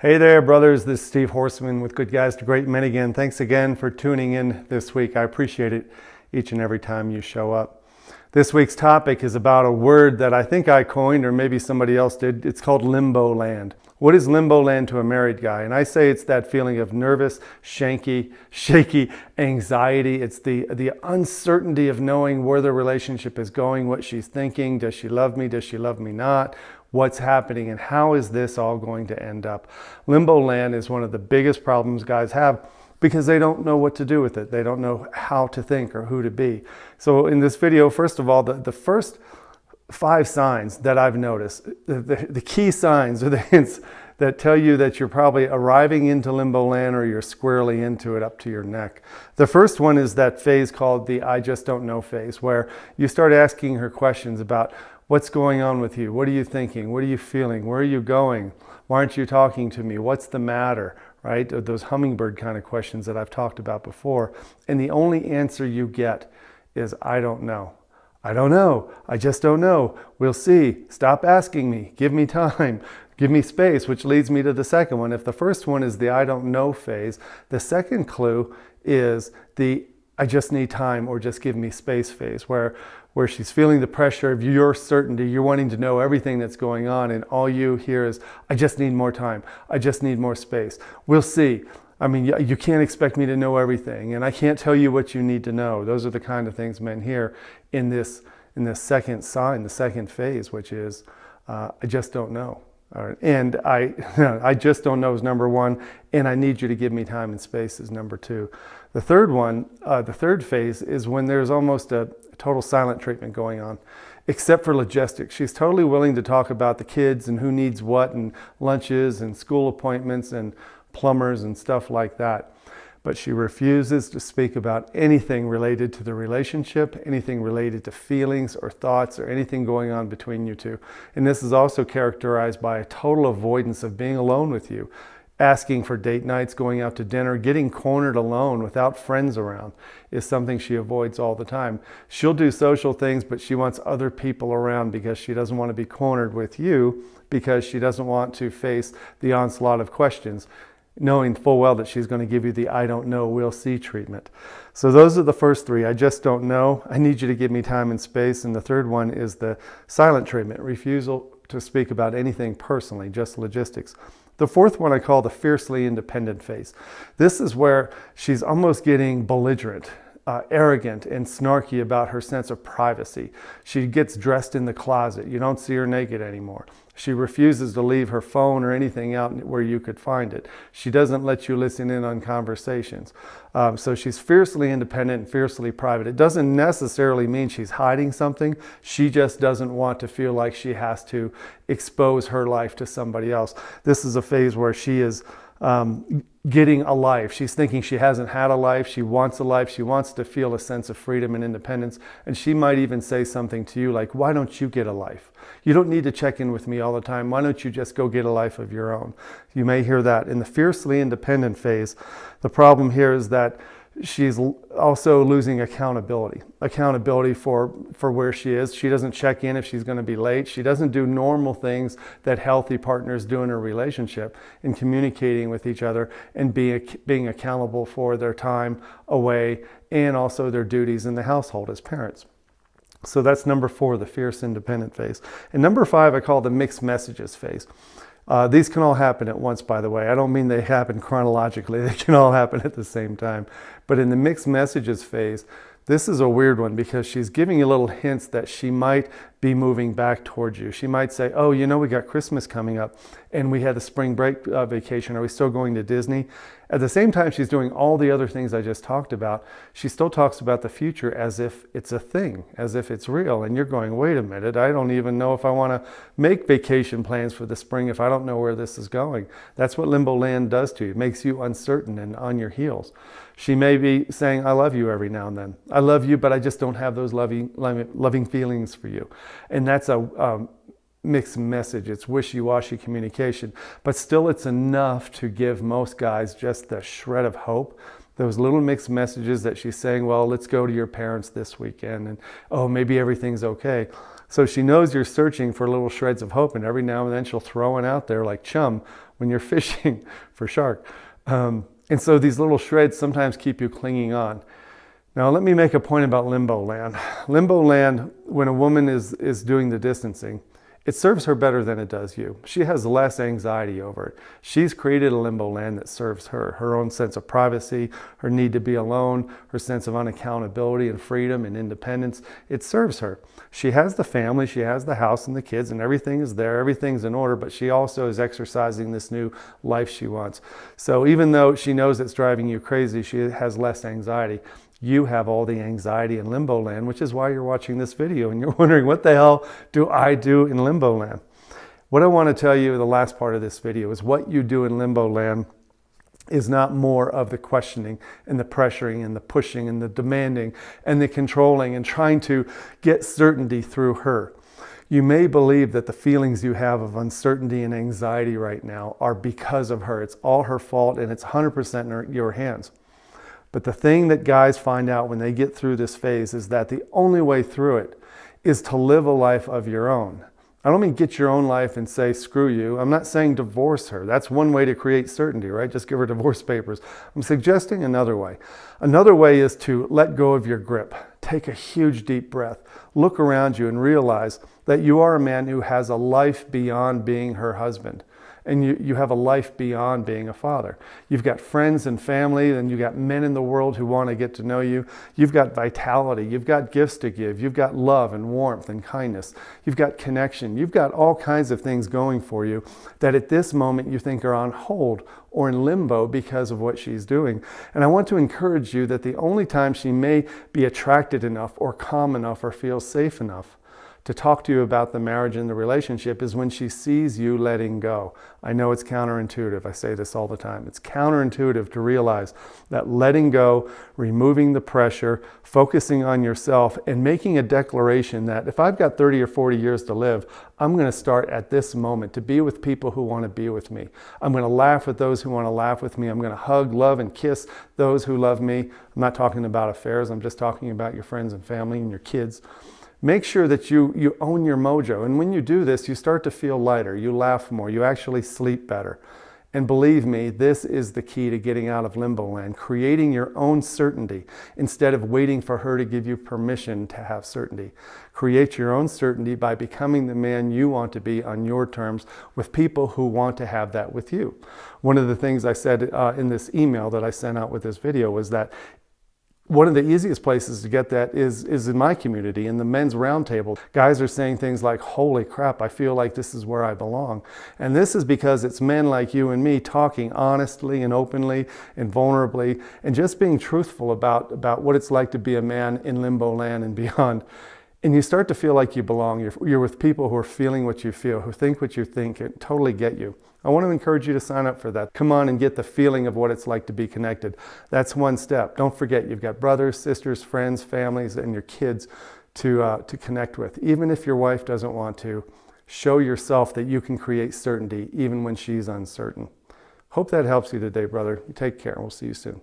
Hey there, brothers. This is Steve Horseman with Good Guys to Great Men again. Thanks again for tuning in this week. I appreciate it each and every time you show up. This week's topic is about a word that I think I coined, or maybe somebody else did. It's called Limbo Land. What is Limbo Land to a married guy? And I say it's that feeling of nervous, shaky anxiety. It's the uncertainty of knowing where the relationship is going, what she's thinking. Does she love me? Does she love me not? What's happening and how is this all going to end up? Limbo land is one of the biggest problems guys have because they don't know what to do with it. They don't know how to think or who to be. So in this video, first of all, the first 5 signs that I've noticed, the key signs or the hints that tell you that you're probably arriving into limbo land or you're squarely into it up to your neck. The first one is that phase called the I just don't know phase, where you start asking her questions about what's going on with you? What are you thinking? What are you feeling? Where are you going? Why aren't you talking to me? What's the matter? Right? Those hummingbird kind of questions that I've talked about before. And the only answer you get is, I don't know. I don't know. I just don't know. We'll see. Stop asking me. Give me time. Give me space, which leads me to the second one. If the first one is the I don't know phase, the second clue is the I just need time or just give me space phase, where she's feeling the pressure of your certainty. You're wanting to know everything that's going on, and all you hear is, I just need more time. I just need more space. We'll see. I mean, you can't expect me to know everything, and I can't tell you what you need to know. Those are the kind of things men hear in this second sign, the second phase, which is, I just don't know. All right. And I just don't know is number 1, and I need you to give me time and space is number 2. The third one, the third phase is when there's almost a total silent treatment going on, except for logistics. She's totally willing to talk about the kids and who needs what and lunches and school appointments and plumbers and stuff like that. But she refuses to speak about anything related to the relationship, anything related to feelings or thoughts or anything going on between you two. And this is also characterized by a total avoidance of being alone with you. Asking for date nights, going out to dinner, getting cornered alone without friends around is something she avoids all the time. She'll do social things, but she wants other people around because she doesn't want to be cornered with you, because she doesn't want to face the onslaught of questions, knowing full well that she's going to give you the I don't know, we'll see treatment. So those are the first 3. I just don't know. I need you to give me time and space. And the third one is the silent treatment, refusal to speak about anything personally, just logistics. The fourth one I call the fiercely independent phase. This is where she's almost getting belligerent, arrogant and snarky about her sense of privacy. She gets dressed in the closet. You don't see her naked anymore. She refuses to leave her phone or anything out where you could find it. She doesn't let you listen in on conversations. So she's fiercely independent and fiercely private. It doesn't necessarily mean she's hiding something. She just doesn't want to feel like she has to expose her life to somebody else. This is a phase where she is getting a life. She's thinking she hasn't had a life. She wants a life. She wants to feel a sense of freedom and independence. And she might even say something to you like, why don't you get a life? You don't need to check in with me all the time. Why don't you just go get a life of your own? You may hear that. In the fiercely independent phase, the problem here is that she's also losing accountability for where she is. She doesn't check in if she's going to be late. She doesn't do normal things that healthy partners do in a relationship, in communicating with each other and being accountable for their time away and also their duties in the household as parents. So that's number 4, the fierce independent phase. And number 5, I call the mixed messages phase. These can all happen at once, by the way. I don't mean they happen chronologically. They can all happen at the same time. But in the mixed messages phase, this is a weird one because she's giving you little hints that she might be moving back towards you. She might say, oh, you know, we got Christmas coming up and we had a spring break vacation. Are we still going to Disney? At the same time, she's doing all the other things I just talked about. She still talks about the future as if it's a thing, as if it's real. And you're going, wait a minute, I don't even know if I want to make vacation plans for the spring if I don't know where this is going. That's what Limbo Land does to you. It makes you uncertain and on your heels. She may be saying, I love you every now and then. I love you, but I just don't have those loving feelings for you. And that's a mixed message. It's wishy-washy communication, but still it's enough to give most guys just the shred of hope. Those little mixed messages that she's saying, well, let's go to your parents this weekend, and oh, maybe everything's okay. So she knows you're searching for little shreds of hope, and every now and then she'll throw one out there like, chum, when you're fishing for shark. And so these little shreds sometimes keep you clinging on. Now let me make a point about limbo land. Limbo land, when a woman is doing the distancing, it serves her better than it does you. She has less anxiety over it. She's created a limbo land that serves her. Her own sense of privacy, her need to be alone, her sense of unaccountability and freedom and independence. It serves her. She has the family, she has the house and the kids, and everything is there, everything's in order, but she also is exercising this new life she wants. So even though she knows it's driving you crazy, she has less anxiety. You have all the anxiety in limbo land, which is why you're watching this video and you're wondering, what the hell do I do in limbo land? What I want to tell you in the last part of this video is what you do in limbo land is not more of the questioning and the pressuring and the pushing and the demanding and the controlling and trying to get certainty through her. You may believe that the feelings you have of uncertainty and anxiety right now are because of her. It's all her fault and it's 100% in your hands. But the thing that guys find out when they get through this phase is that the only way through it is to live a life of your own. I don't mean get your own life and say, screw you. I'm not saying divorce her. That's one way to create certainty, right? Just give her divorce papers. I'm suggesting another way. Another way is to let go of your grip. Take a huge deep breath. Look around you and realize that you are a man who has a life beyond being her husband. And you have a life beyond being a father. You've got friends and family, and you've got men in the world who want to get to know you. You've got vitality. You've got gifts to give. You've got love and warmth and kindness. You've got connection. You've got all kinds of things going for you that at this moment you think are on hold or in limbo because of what she's doing. And I want to encourage you that the only time she may be attracted enough or calm enough or feel safe enough to talk to you about the marriage and the relationship is when she sees you letting go. I know it's counterintuitive. I say this all the time. It's counterintuitive to realize that letting go, removing the pressure, focusing on yourself, and making a declaration that if I've got 30 or 40 years to live, I'm going to start at this moment to be with people who want to be with me. I'm going to laugh with those who want to laugh with me. I'm going to hug, love, and kiss those who love me. I'm not talking about affairs. I'm just talking about your friends and family and your kids. Make sure that you own your mojo. And when you do this, you start to feel lighter. You laugh more. You actually sleep better. And believe me, this is the key to getting out of limbo land, creating your own certainty instead of waiting for her to give you permission to have certainty. Create your own certainty by becoming the man you want to be on your terms with people who want to have that with you. One of the things I said in this email that I sent out with this video was that one of the easiest places to get that is in my community, in the men's roundtable. Guys are saying things like, holy crap, I feel like this is where I belong. And this is because it's men like you and me talking honestly and openly and vulnerably and just being truthful about what it's like to be a man in limbo land and beyond. And you start to feel like you belong. You're with people who are feeling what you feel, who think what you think, and totally get you. I want to encourage you to sign up for that. Come on and get the feeling of what it's like to be connected. That's one step. Don't forget, you've got brothers, sisters, friends, families, and your kids to connect with. Even if your wife doesn't want to, show yourself that you can create certainty even when she's uncertain. Hope that helps you today, brother. You take care, and we'll see you soon.